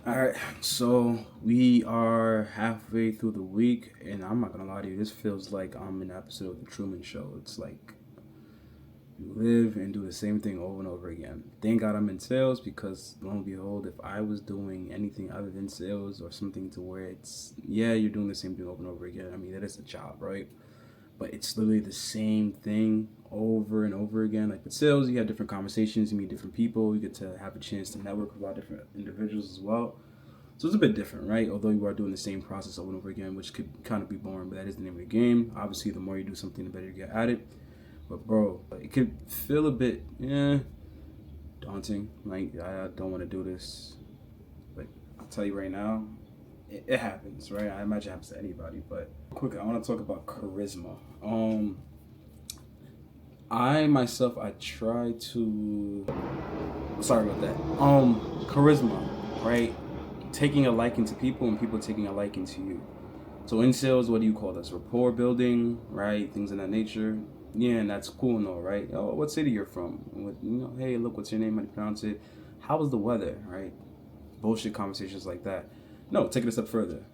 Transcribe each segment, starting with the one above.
All right, so we are halfway through the week, and I'm not gonna lie to you, this feels like I'm in an episode of The Truman Show. It's like you live and do the same thing over and over again. Thank God I'm in sales because, lo and behold, if I was doing anything other than sales or something to where it's, yeah, you're doing the same thing over and over again. I mean, that is a job, right? But it's literally the same thing over and over again. Like with sales, you have different conversations, you meet different people, you get to have a chance to network with a lot of different individuals as well. So it's a bit different, right? Although you are doing the same process over and over again, which could kind of be boring, but that is the name of the game. Obviously, the more you do something, the better you get at it. But bro, it could feel a bit, daunting. Like I don't want to do this, but I'll tell you right now, it happens, right? I imagine it happens to anybody. But quick, I want to talk about charisma. I myself, I try to. Sorry about that. Charisma, right? Taking a liking to people and people taking a liking to you. So in sales, what do you call this? Rapport building, right? Things of that nature. Yeah, and that's cool and all, right? Oh, what city you're from? Hey, look, what's your name? How do you pronounce it? How was the weather, right? Bullshit conversations like that. No, take it a step further.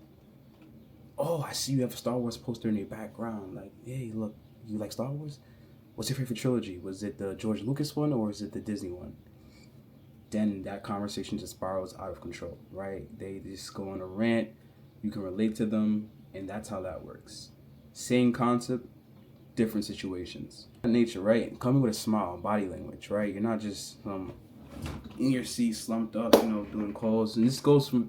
Oh, I see you have a Star Wars poster in your background. Like, hey, look, you like Star Wars? What's your favorite trilogy? Was it the George Lucas one or is it the Disney one? Then that conversation just spirals out of control, right? They just go on a rant. You can relate to them, and that's how that works. Same concept, different situations. Nature, right? Coming with a smile, body language, right? You're not just in your seat, slumped up, doing calls. And this goes from,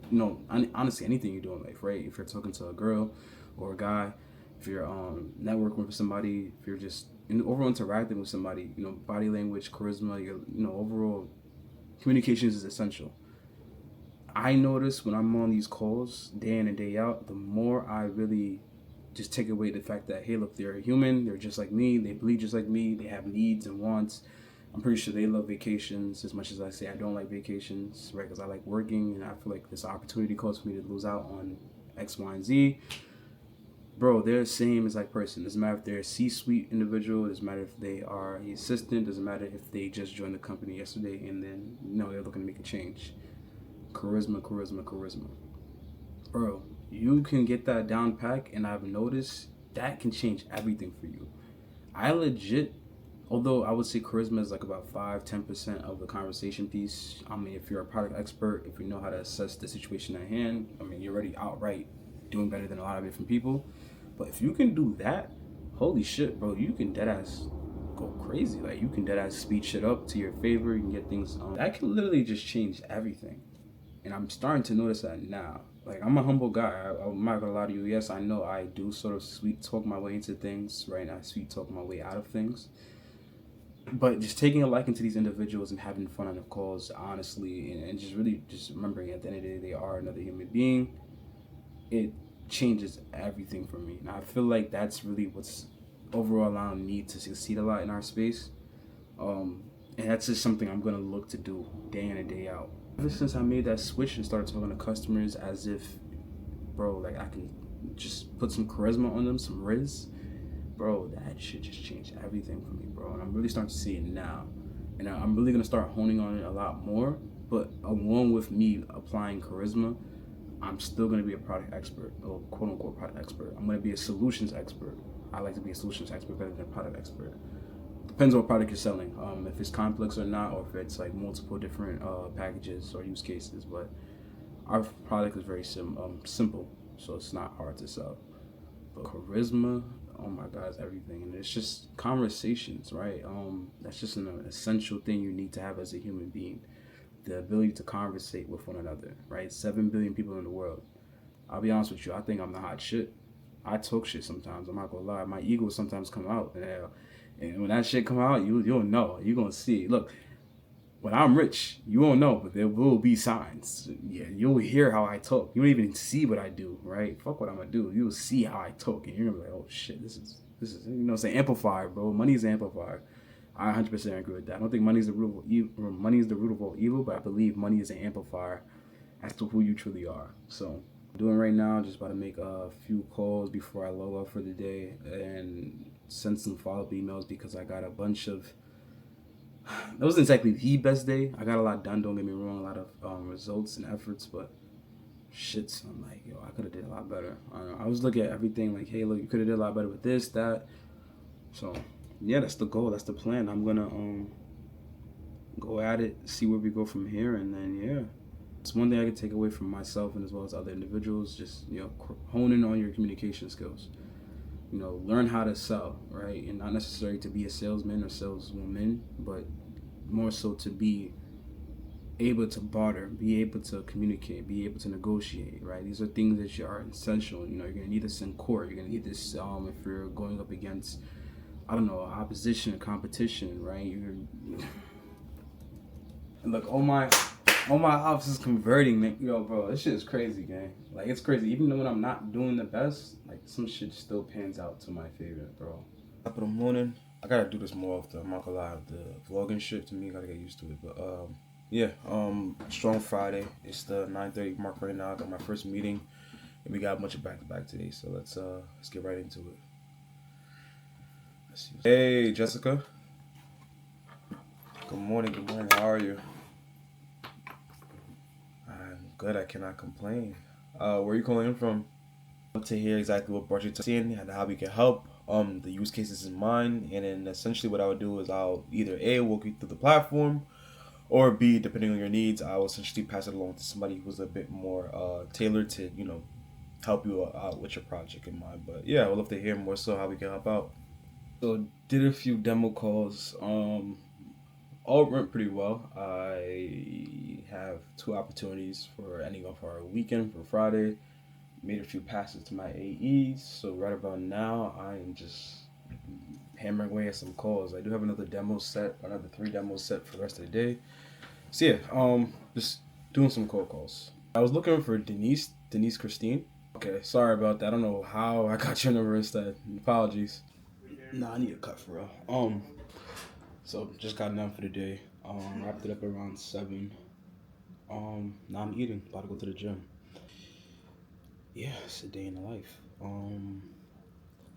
honestly, anything you do in life, right? If you're talking to a girl or a guy, if you're networking with somebody, if you're just overall interacting with somebody, body language, charisma, your, overall communications is essential. I notice when I'm on these calls day in and day out, the more I really just take away the fact that, hey, look, they're human, they're just like me, they bleed just like me, they have needs and wants. I'm pretty sure they love vacations as much as I say I don't like vacations, right? Because I like working and I feel like this opportunity cost for me to lose out on X, Y, and Z. Bro, they're the same as like person. Doesn't matter if they're a C-suite individual. Doesn't matter if they are an assistant. Doesn't matter if they just joined the company yesterday and then they're looking to make a change. Charisma, charisma, charisma. Bro, you can get that down pack, and I've noticed that can change everything for you. I legit, although I would say charisma is like about 5-10% of the conversation piece. I mean, if you're a product expert, if you know how to assess the situation at hand, I mean, you're already outright doing better than a lot of different people. But if you can do that, holy shit, bro, you can deadass go crazy. Like, you can deadass speed shit up to your favor. You can get things that can literally just change everything. And I'm starting to notice that now. Like, I'm a humble guy. I'm not gonna lie to you. Yes, I know I do sort of sweet talk my way into things, right? I sweet talk my way out of things. But just taking a liking to these individuals and having fun on the calls, honestly, and just really just remembering at the end of the day they are another human being, it changes everything for me. And I feel like that's really what's overall allowing me to succeed a lot in our space. And that's just something I'm gonna look to do day in and day out. Ever since I made that switch and started talking to customers as if, bro, like I can just put some charisma on them, some riz, bro, that shit just changed everything for me, bro. And I'm really starting to see it now. And I'm really gonna start honing on it a lot more. But along with me applying charisma, I'm still gonna be a product expert, or quote unquote product expert. I'm gonna be a solutions expert. I like to be a solutions expert better than a product expert. Depends on what product you're selling. If it's complex or not, or if it's like multiple different packages or use cases. But our product is very simple, so it's not hard to sell. But charisma, oh my God, it's everything. And it's just conversations, right? That's just an essential thing you need to have as a human being. The ability to conversate with one another, right? 7 billion people in the world. I'll be honest with you, I think I'm the hot shit. I talk shit sometimes. I'm not gonna lie. My ego sometimes come out, and when that shit come out, you'll know. You're gonna see it. Look, when I'm rich, you won't know, but there will be signs. Yeah, you'll hear how I talk. You don't even see what I do, right? Fuck what I'm gonna do. You'll see how I talk, and you're gonna be like, oh shit, this is it's an amplifier, bro. Money is an amplifier. I 100% agree with that. I don't think money is the root of all evil. Money is the root of all evil, but I believe money is an amplifier as to who you truly are. So, I'm doing right now, just about to make a few calls before I log off for the day and send some follow-up emails because I got a bunch of. That wasn't exactly the best day. I got a lot done. Don't get me wrong, a lot of results and efforts, but shit, son, like, yo, I could have did a lot better. I was looking at everything like, hey, look, you could have did a lot better with this, that. So, yeah, that's the goal. That's the plan. I'm gonna go at it, see where we go from here, and then yeah, it's one thing I could take away from myself and as well as other individuals. Just honing on your communication skills. Learn how to sell, right, and not necessarily to be a salesman or saleswoman, but more so to be able to barter, be able to communicate, be able to negotiate, right? These are things that are essential. You're gonna need this in court. You're gonna need this if you're going up against, I don't know, opposition, competition, right? Look, all my ops is converting, man. Bro, this shit is crazy, gang. Like, it's crazy. Even when I'm not doing the best, like, some shit still pans out to my favor, bro. Top of the morning. I gotta do this more often. I'm not gonna lie. The vlogging shit, to me, gotta get used to it. But yeah, strong Friday. It's the 9:30 mark right now. I got my first meeting, and we got a bunch of back-to-back today. So let's get right into it. Let's see. Hey, Jessica. Good morning. Good morning. How are you? I'm good. I cannot complain. Where are you calling in from? To hear exactly what brought you to seeing and how we can help. The use cases in mind, and then essentially what I would do is I'll either A, walk you through the platform, or B, depending on your needs, I will essentially pass it along to somebody who's a bit more tailored to, help you out with your project in mind. But yeah, I would love to hear more so how we can help out. So did a few demo calls. All went pretty well. I have 2 opportunities for ending off our weekend for Friday. Made a few passes to my AEs. So right about now, I am just hammering away at some calls. I do have another 3 demos set for the rest of the day. So yeah, just doing some cold calls. I was looking for Denise Christine. Okay, sorry about that. I don't know how I got your number instead. Apologies. Nah, I need a cut for real. So just got done for the day. Wrapped it up around 7. Now I'm eating. About to go to the gym. Yeah, it's a day in the life. I'm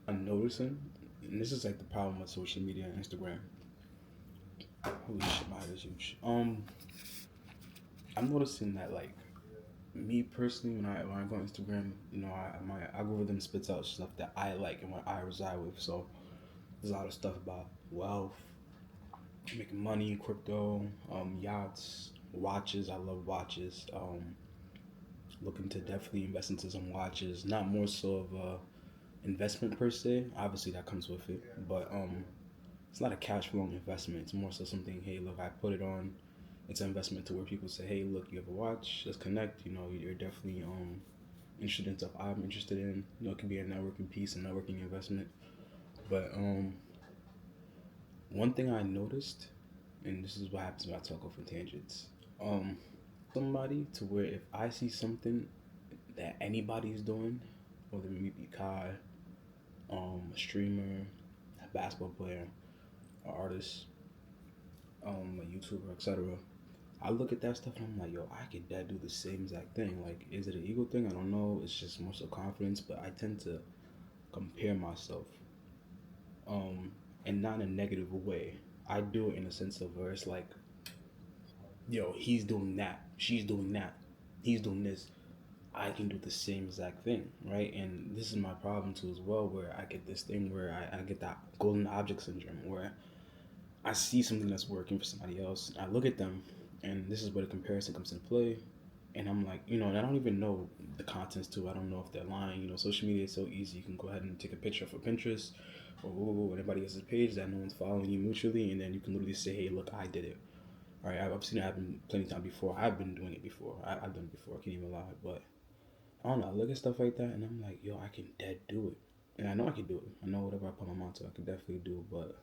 noticing, and this is like the problem with social media and Instagram. Holy shit, my head is huge. I'm noticing that, like, me personally, when I go on Instagram, my algorithm spits out stuff that I like and what I reside with. So there's a lot of stuff about wealth, making money, crypto, yachts, watches. I love watches. Looking to definitely invest into some watches. Not more so of a investment per se. Obviously that comes with it, but it's not a cash flowing investment. It's more so something. Hey, look, I put it on. It's an investment to where people say, hey, look, you have a watch. Let's connect. You're definitely interested in stuff I'm interested in. It can be a networking piece, a networking investment. But one thing I noticed, and this is what happens when I talk off on tangents. Somebody to where if I see something that anybody's doing, whether it be Kai, a streamer, a basketball player, an artist, a YouTuber, etc. I look at that stuff and I'm like, yo, I could do the same exact thing. Like, is it an ego thing? I don't know. It's just more so confidence, but I tend to compare myself, and not in a negative way. I do it in a sense of where it's like, yo, he's doing that, she's doing that, he's doing this. I can do the same exact thing, right? And this is my problem too as well, where I get this thing where I get that golden object syndrome, where I see something that's working for somebody else, I look at them, and this is where the comparison comes into play. And I'm like, and I don't even know the contents too. I don't know if they're lying. Social media is so easy. You can go ahead and take a picture for Pinterest or anybody else's page that no one's following you mutually, and then you can literally say, hey, look, I did it. All right, I've seen it happen plenty of times before. I've been doing it before. I've done it before. I can't even lie. But I don't know. I look at stuff like that, and I'm like, yo, I can dead do it. And I know I can do it. I know whatever I put my mind to, I can definitely do. But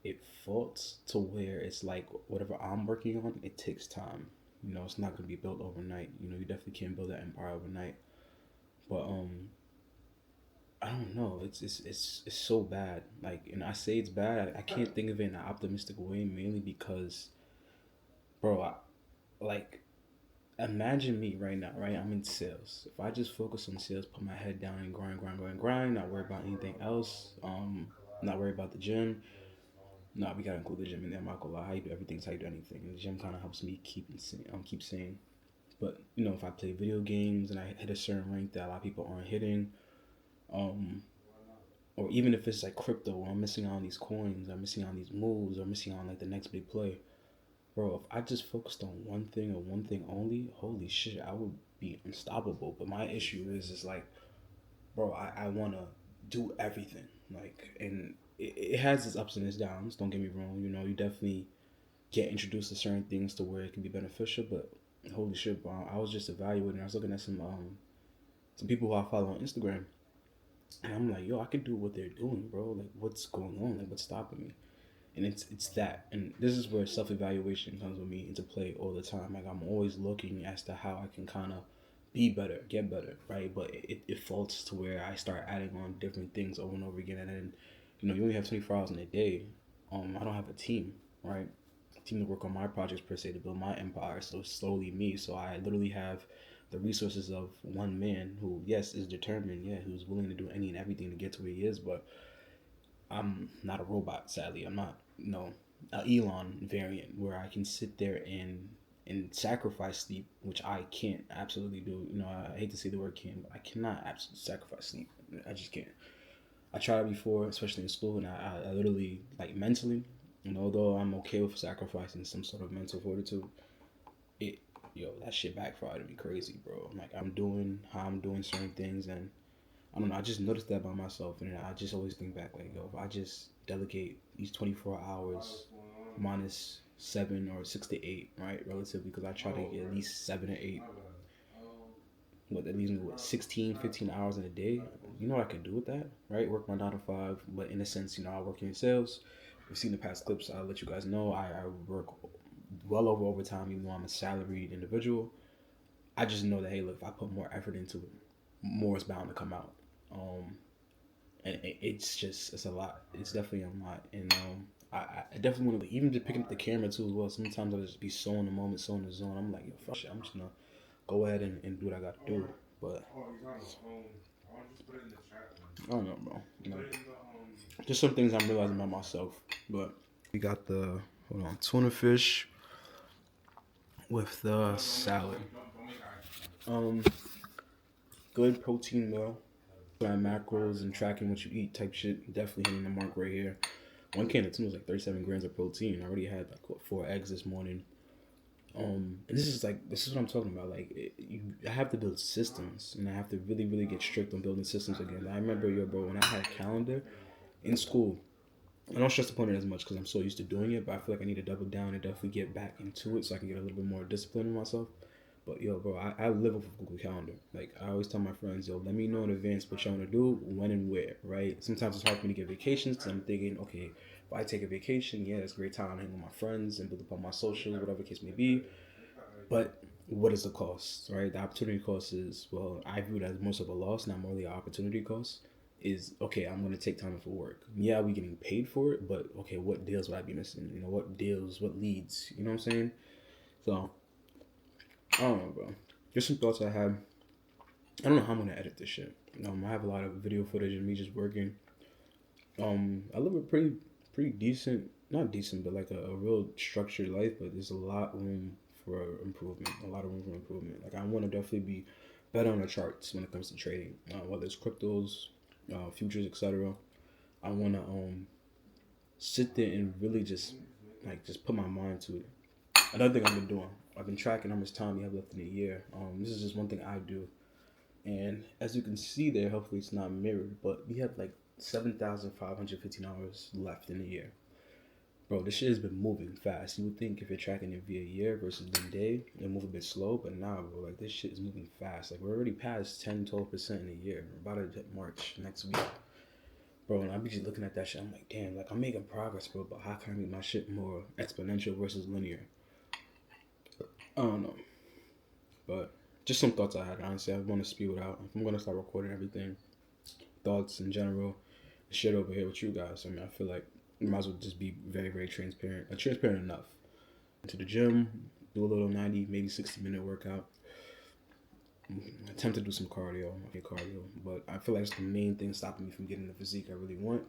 it falls to where it's like whatever I'm working on, it takes time. It's not gonna be built overnight. You definitely can't build that empire overnight. But I don't know. It's so bad. Like, and I say it's bad. I can't think of it in an optimistic way, mainly because, bro, imagine me right now, right? I'm in sales. If I just focus on sales, put my head down and grind, not worry about anything else, not worry about the gym. No, we gotta include the gym in there. I'm not gonna lie. How you do everything is how you do anything. And the gym kind of helps me keep saying. But if I play video games and I hit a certain rank that a lot of people aren't hitting, or even if it's like crypto, where I'm missing out on these coins, I'm missing out on these moves, or missing out on like the next big play, bro. If I just focused on one thing or one thing only, holy shit, I would be unstoppable. But my issue is like, bro, I want to do everything, like, and it has its ups and its downs. Don't get me wrong. You definitely get introduced to certain things to where it can be beneficial, but holy shit, bro, I was just evaluating. I was looking at some people who I follow on Instagram, and I'm like, yo, I could do what they're doing, bro. Like, what's going on? Like, what's stopping me? And it's that, and this is where self evaluation comes with me into play all the time. Like, I'm always looking as to how I can kind of be better, get better, right? But it faults to where I start adding on different things over and over again, and then you only have 24 hours in a day. I don't have a team, right? Team to work on my projects per se, to build my empire. So it's slowly me. So I literally have the resources of one man who, yes, is determined, yeah, who's willing to do any and everything to get to where he is. But I'm not a robot, sadly. I'm not, a Elon variant where I can sit there and sacrifice sleep, which I can't absolutely do. I hate to say the word can, but I cannot absolutely sacrifice sleep. I just can't. I tried before, especially in school, and I literally, like, mentally, although I'm okay with sacrificing some sort of mental fortitude, that shit backfired to me crazy, bro. Like, I'm doing how I'm doing certain things, and I don't know, I just noticed that by myself, and I just always think back, like, yo, if I just delegate these 24 hours minus 7 or 6 to 8, right, relatively, because I try to get at least 7 or 8, at least 16, 15 hours in a day. You know what I can do with that, right? Work my 9 to 5, but in a sense, I work in sales. You've seen the past clips. I'll let you guys know I work well over overtime, even though I'm a salaried individual. I just know that, hey, look, if I put more effort into it, more is bound to come out. And it's a lot. It's definitely a lot. And I definitely want to, even just picking up the camera too as well. Sometimes I'll just be so in the moment, so in the zone. I'm like, yo, fuck shit, I'm just gonna go ahead and do what I gotta do. But I don't know, bro. Just some things I'm realizing about myself. But we got the tuna fish with the salad. Good protein meal. Macros and tracking what you eat type shit. Definitely hitting the mark right here. One can of tuna was like 37 grams of protein. I already had like 4 eggs this morning. And this is what I'm talking about. Like, I have to build systems, and I have to really, really get strict on building systems again. I remember, bro, when I had a calendar in school, I don't stress upon it as much because I'm so used to doing it, but I feel like I need to double down and definitely get back into it so I can get a little bit more discipline in myself. But yo, bro, I live off of Google Calendar. Like, I always tell my friends, yo, let me know in advance what y'all want to do, when and where, right? Sometimes it's hard for me to get vacations because I'm thinking, okay, if I take a vacation, yeah, it's a great time to hang with my friends and build up on my socials, whatever the case may be. But what is the cost, right? The opportunity cost is, well, I view it as most of a loss, not more the opportunity cost. Is, okay, I'm going to take time for work. Yeah, we getting paid for it, but okay, what deals would I be missing? What deals, what leads? You know what I'm saying? So, I don't know, bro. Just some thoughts I had. I don't know how I'm gonna edit this shit. I have a lot of video footage of me just working. I live a pretty decent, not decent, but like a real structured life. But there's a lot room for improvement. A lot of room for improvement. Like, I want to definitely be better on the charts when it comes to trading, whether it's cryptos, futures, etc. I want to sit there and really just put my mind to it. Another thing I've been doing, I've been tracking how much time you have left in a year. This is just one thing I do. And as you can see there, hopefully it's not mirrored, but we have like 7,515 hours left in a year. Bro, this shit has been moving fast. You would think if you're tracking it via year versus the day, it'll move a bit slow, but nah, bro. Like, this shit is moving fast. Like, we're already past 10-12% in a year. We're about to hit March next week. Bro, and I be just looking at that shit. I'm like, damn, like, I'm making progress, bro, but how can I make my shit more exponential versus linear? I don't know. But just some thoughts I had, honestly. I want to spew it out. If I'm going to start recording everything, thoughts in general, shit over here with you guys. I mean, I feel like you might as well just be very, very transparent. Transparent enough. To the gym, do a little 90, maybe 60-minute workout. Attempt to do some cardio, but I feel like it's the main thing stopping me from getting the physique I really want.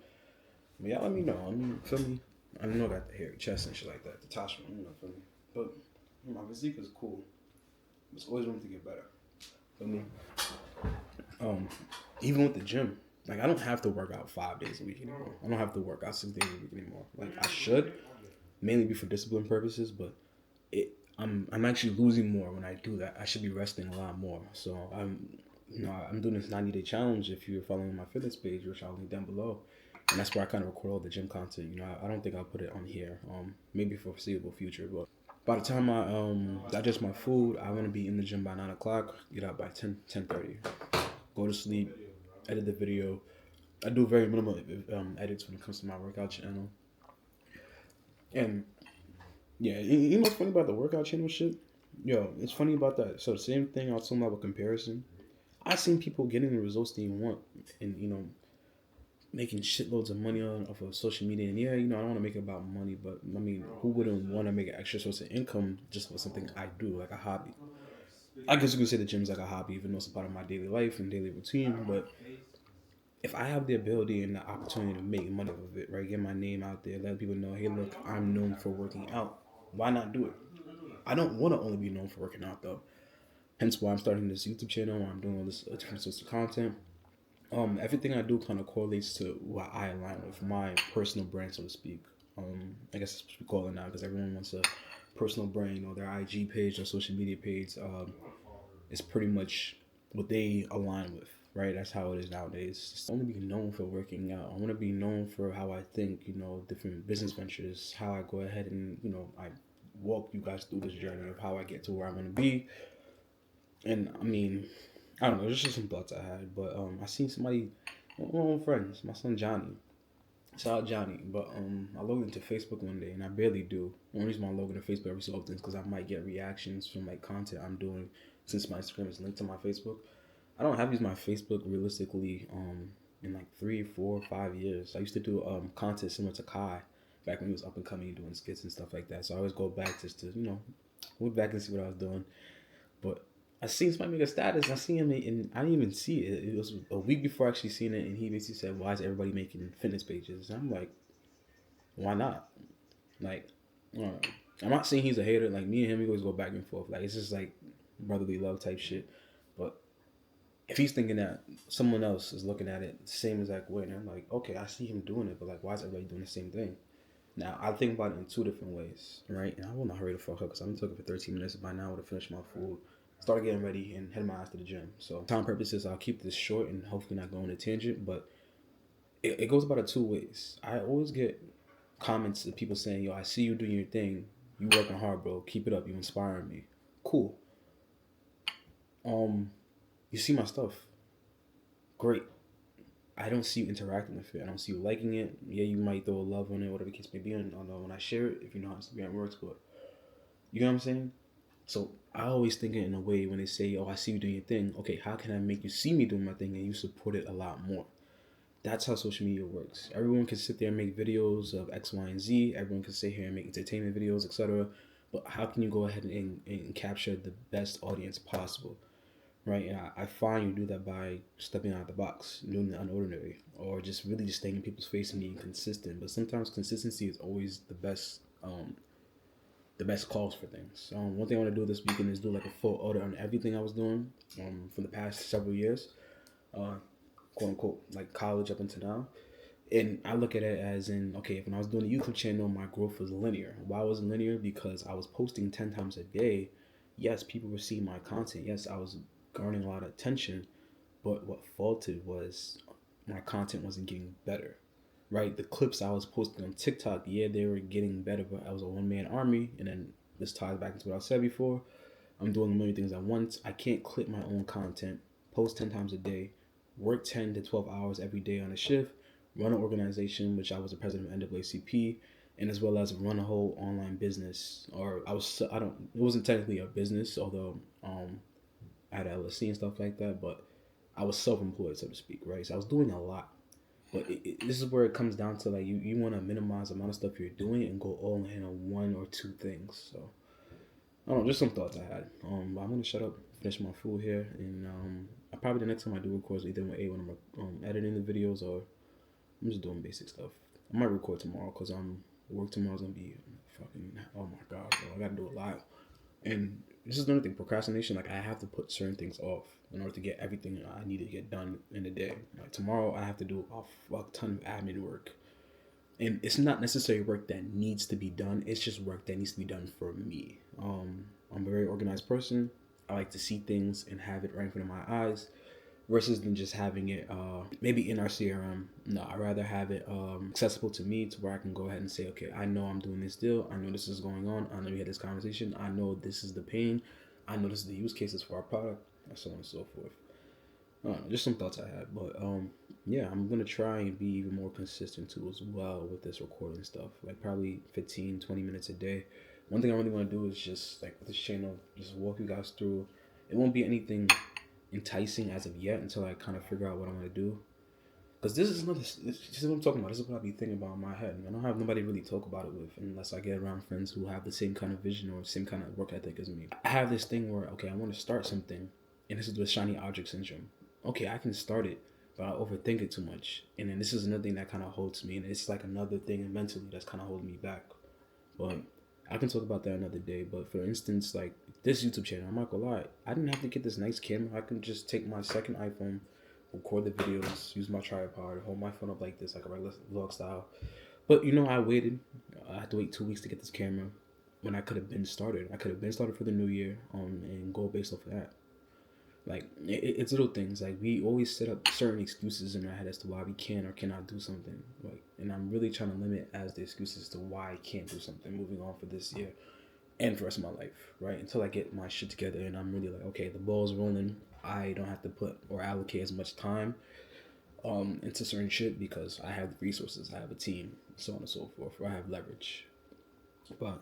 But yeah, let me know. I mean, feel me? I know I got the hairy chest and shit like that, the Tasha, feel me? But my physique is cool. There's always room to get better. I mean, even with the gym, like I don't have to work out 5 days a week anymore. I don't have to work out 6 days a week anymore. Like I should, mainly be for discipline purposes, but I'm actually losing more when I do that. I should be resting a lot more. So I'm doing this 90-day challenge. If you're following my fitness page, which I'll link down below, and that's where I kind of record all the gym content. I don't think I'll put it on here. Maybe for foreseeable future, but by the time I digest my food, I want to be in the gym by 9 o'clock. Get out by 10:30. Go to sleep. Edit the video. I do very minimal edits when it comes to my workout channel. And yeah, you know what's funny about the workout channel shit? Yo, it's funny about that. So the same thing I was talking about with comparison. I've seen people getting the results they want, and making shitloads of money off of social media. And yeah, I don't want to make it about money, but I mean, who wouldn't want to make an extra source of income just for something I do, like a hobby? I guess you could say the gym's like a hobby, even though it's a part of my daily life and daily routine. But if I have the ability and the opportunity to make money off of it, right, get my name out there, let people know, hey, look, I'm known for working out. Why not do it? I don't want to only be known for working out though. Hence why I'm starting this YouTube channel. Where I'm doing all this different sorts of content. Everything I do kind of correlates to what I align with, my personal brand, so to speak. I guess that's what we call it now, because everyone wants a personal brand, their IG page, their social media page. It's pretty much what they align with, right? That's how it is nowadays. I want to be known for working out. I want to be known for how I think, different business ventures, how I go ahead and, I walk you guys through this journey of how I get to where I want to be. And I mean, I don't know, there's just some thoughts I had, but I seen somebody, one of my own friends, my son Johnny. Shout out Johnny, but I logged into Facebook one day, and I barely do. The only reason why I log into Facebook every so often is because I might get reactions from like content I'm doing, since my Instagram is linked to my Facebook. I don't have used my Facebook realistically in like 3, 4, 5 years. I used to do content similar to Kai back when he was up and coming, doing skits and stuff like that. So I always go back just to look back and see what I was doing, but I seen somebody make a status. I seen him, and I didn't even see it. It was a week before I actually seen it, and he basically said, "Why is everybody making fitness pages?" And I'm like, "Why not?" Like, I don't know. I'm not saying he's a hater. Like me and him, we always go back and forth. Like it's just like brotherly love type shit. But if he's thinking that someone else is looking at it the same exact way, and I'm like, okay, I see him doing it, but like, why is everybody doing the same thing? Now I think about it in 2 different ways, right? And I will not hurry the fuck up because I've been talking for 13 minutes. By now I would have finished my food, start getting ready, and head my ass to the gym. So time purposes, I'll keep this short and hopefully not go on a tangent, but it goes about it 2 ways. I always get comments of people saying, yo, I see you doing your thing. You working hard, bro. Keep it up. You inspiring me. Cool. You see my stuff. Great. I don't see you interacting with it. I don't see you liking it. Yeah, you might throw a love on it, whatever the case may be. I don't know when I share it, if you know how Instagram works, but you know what I'm saying? So I always think it in a way when they say, oh, I see you doing your thing. Okay, how can I make you see me doing my thing and you support it a lot more? That's how social media works. Everyone can sit there and make videos of X, Y, and Z. Everyone can sit here and make entertainment videos, etc. But how can you go ahead and capture the best audience possible? Right? And I find you do that by stepping out of the box, doing the unordinary, or just really just staying in people's face and being consistent. But sometimes consistency is always the best cause for things. One thing I want to do this weekend is do like a full audit on everything I was doing for the past several years, quote unquote, like college up until now. And I look at it as in, okay, when I was doing the YouTube channel, my growth was linear. Why was it linear? Because I was posting 10 times a day. Yes, people were seeing my content. Yes, I was garnering a lot of attention. But what faulted was my content wasn't getting better. Right? The clips I was posting on TikTok, yeah, they were getting better, but I was a one-man army. And then this ties back into what I said before. I'm doing a million things at once. I can't clip my own content, post 10 times a day, work 10 to 12 hours every day on a shift, run an organization, which I was the president of NAACP, and as well as run a whole online business. It wasn't technically a business, although I had LLC and stuff like that, but I was self-employed, so to speak, right? So I was doing a lot. But this is where it comes down to, like, you want to minimize the amount of stuff you're doing and go all in on 1 or 2 things. So I don't know, just some thoughts I had. But I'm gonna shut up, finish my food here, and probably the next time I do record is either with A when I'm editing the videos, or I'm just doing basic stuff. I might record tomorrow because work tomorrow's gonna be fucking, oh my god, bro, I gotta do a lot. And this is another thing. Procrastination. Like I have to put certain things off in order to get everything I need to get done in a day. Like tomorrow, I have to do a fuck ton of admin work, and it's not necessarily work that needs to be done. It's just work that needs to be done for me. I'm a very organized person. I like to see things and have it right in front of my eyes, versus than just having it maybe in our CRM. No, I'd rather have it accessible to me to where I can go ahead and say, okay, I know I'm doing this deal. I know this is going on. I know we had this conversation. I know this is the pain. I know this is the use cases for our product, and so on and so forth. Just some thoughts I had, but yeah, I'm gonna try and be even more consistent too as well with this recording stuff. Like probably 15, 20 minutes a day. One thing I really want to do is just like with this channel, just walk you guys through. It won't be anything enticing as of yet until I kind of figure out what I'm gonna do. Because this is what I'm talking about. This is what I be thinking about in my head. I don't have nobody really talk about it with unless I get around friends who have the same kind of vision or same kind of work ethic as me. I have this thing where, okay, I want to start something, and this is the shiny object syndrome. Okay, I can start it, but I overthink it too much. And then this is another thing that kind of holds me, and it's like another thing mentally that's kind of holding me back. But I can talk about that another day. But for instance, like this YouTube channel, I'm not gonna lie, I didn't have to get this nice camera. I can just take my second iPhone, record the videos, use my tripod, hold my phone up like this, like a regular vlog style. But I waited. I had to wait 2 weeks to get this camera when I could have been started. I could have been started for the new year, and go based off of that. Like it's little things. Like we always set up certain excuses in our head as to why we can or cannot do something. Like, and I'm really trying to limit as the excuses to why I can't do something moving on for this year and for the rest of my life, right? Until I get my shit together and I'm really like, okay, the ball's rolling. I don't have to put or allocate as much time into certain shit because I have the resources, I have a team, so on and so forth. Or I have leverage. But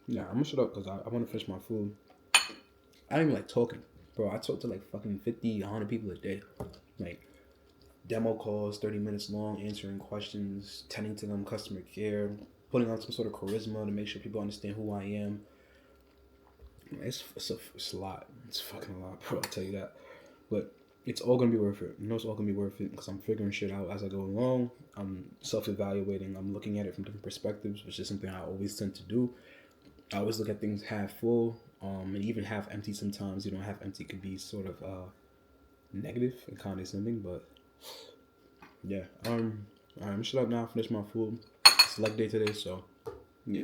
yeah, I'm gonna shut up because I want to finish my food. I don't even like talking. Bro, I talk to like fucking 50, 100 people a day. Like, demo calls, 30 minutes long, answering questions, tending to them, customer care, putting on some sort of charisma to make sure people understand who I am. It's a lot. It's fucking a lot, bro, I'll tell you that. But it's all going to be worth it. It's all going to be worth it because I'm figuring shit out as I go along. I'm self-evaluating. I'm looking at it from different perspectives, which is something I always tend to do. I always look at things half full. And even half empty sometimes. Half empty could be sort of negative and condescending, but yeah. I'm shut up now. Finish my food. It's leg day today, so yeah.